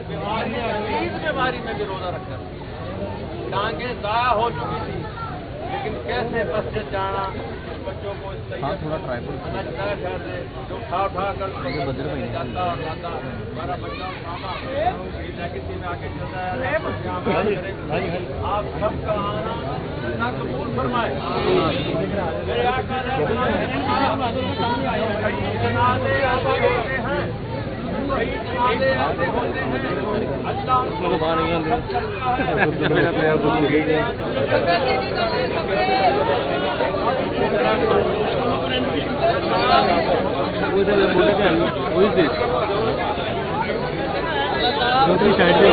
बीमारी में भी रोजा रखा, टांगे दाया हो चुकी थी, लेकिन कैसे मस्जिद जाना, बच्चों को थोड़ा ट्राइबल जो उठा कर जाता और लाता, हमारा बच्चा किसी में आके चलता है। आप सबका आना अल्लाह कबूल फरमाए। मेरे आका ने जनाज़े ऐसे होते हैं, कई जनाज़े ऐसे होते हैं, अल्लाह दूसरी साइड पे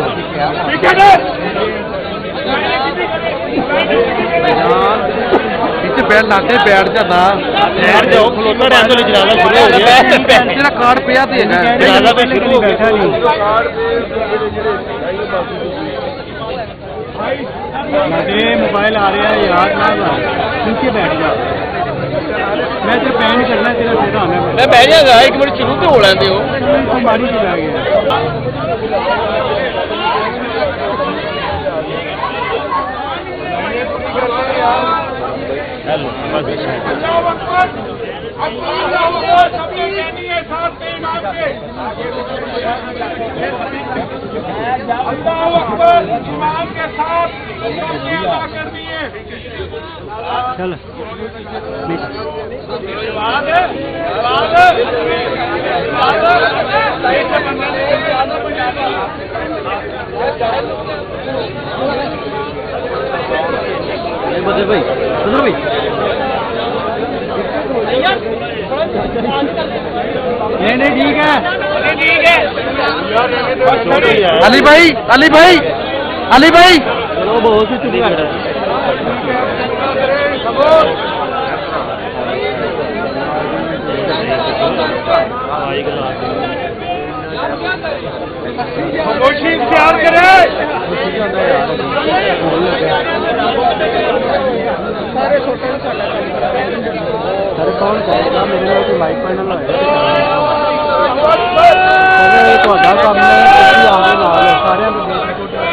बैठ लाते बैठ जाता बैठ जाओ खलोता रहने वाले जनाजा शुरू हो गया तेरा कार्ड पिया तो जनाजा पे शुरू हो गया मोबाइल आ रहा है यार नीचे बैठ जा मैं तो पैन करना तेरा तेरा आना मैं बैठ जाएगा एक मिनट शुरू तो हो लेंदे हो मारी चला गया हेलो अल्लाहू अकबर इमाम के साथ करनी है। चल बदर भाई नहीं ठीक है अली भाई चलो बहुत ही छुट्टी लग रहा है खामोशी इख्तियार करे। सर कौन कहेगा मेरे नाल कोई माइक पैनल होएगा ਤੁਹਾਡਾ ਕੰਮ ਹੈ ਤੁਸੀਂ ਆਗੇ ਨਾਲ ਸਾਰਿਆਂ ਨੂੰ ਦੇਖ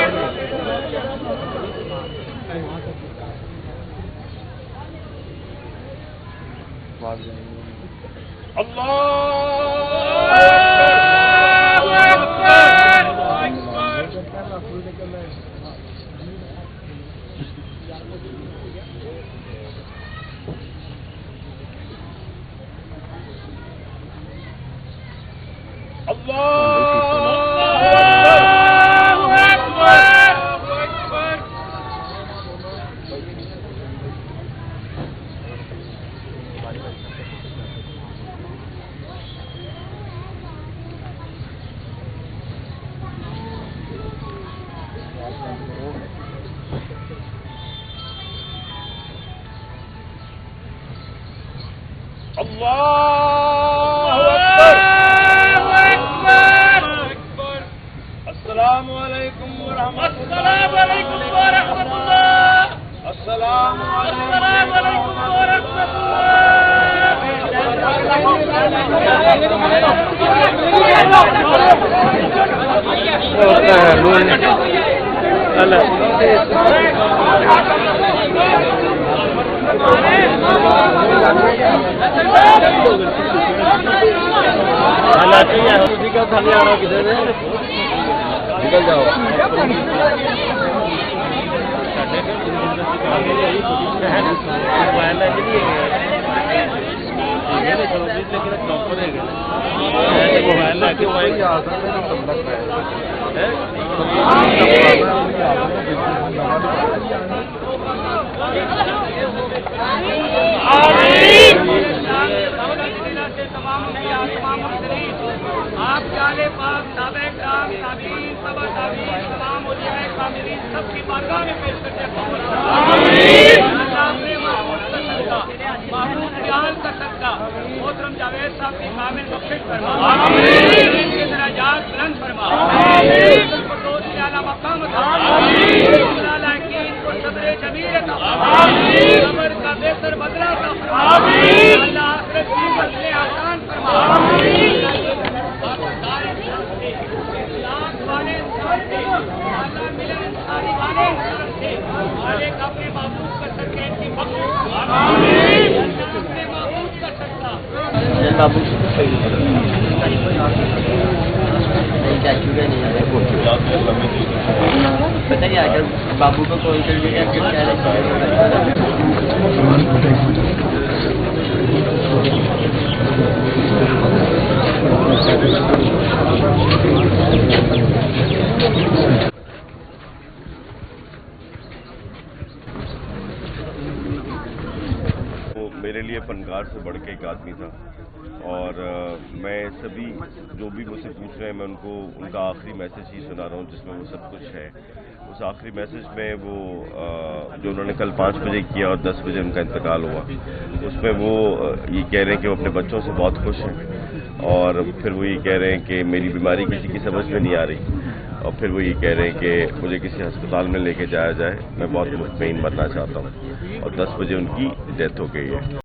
निकल जाओ मोबाइल लेके आप जाले पाक ताबे काम ताबीन सबा ताबीन तमाम उलमाए कामिलीन सबकी बारगाह में पेश करते हैं। आमीन। अल्लाह अपने महबूब का सदका, महबूब प्यार का सदका मोहतरम जावेद साहब की कामिल बख्शिश फरमा। आमीन। इनके दराजात बुलंद फरमा। आमीन। इनको दोस्त के आला मकाम अता। आमीन। अल्लाह की इनको सब्र जमील अता। आमीन। सब्र का बेहतर बदला अता फरमा। आमीन। अल्लाह आखिरत की मंजिलें आसान फरमा। आमीन। जाने से मालिक अपने महबूब कर सके इनकी बख्शिश अपने महबूब कर सकता पता नहीं आजकल बाबू को कॉल करके मेरे लिए फनकार से बढ़ के एक आदमी था और मैं सभी जो भी मुझसे पूछ रहे हैं मैं उनको उनका आखिरी मैसेज ही सुना रहा हूँ जिसमें वो सब कुछ है। उस आखिरी मैसेज में वो जो उन्होंने कल 5 बजे किया और 10 बजे उनका इंतकाल हुआ, उसमें वो ये कह रहे हैं कि वो अपने बच्चों से बहुत खुश हैं और फिर वो ये कह रहे हैं कि मेरी बीमारी किसी की समझ में नहीं आ रही और फिर वो ये कह रहे हैं कि मुझे किसी अस्पताल में लेके जाया जाए, मैं बहुत मुतमईन मरना चाहता हूँ और 10 बजे उनकी डेथ हो गई है।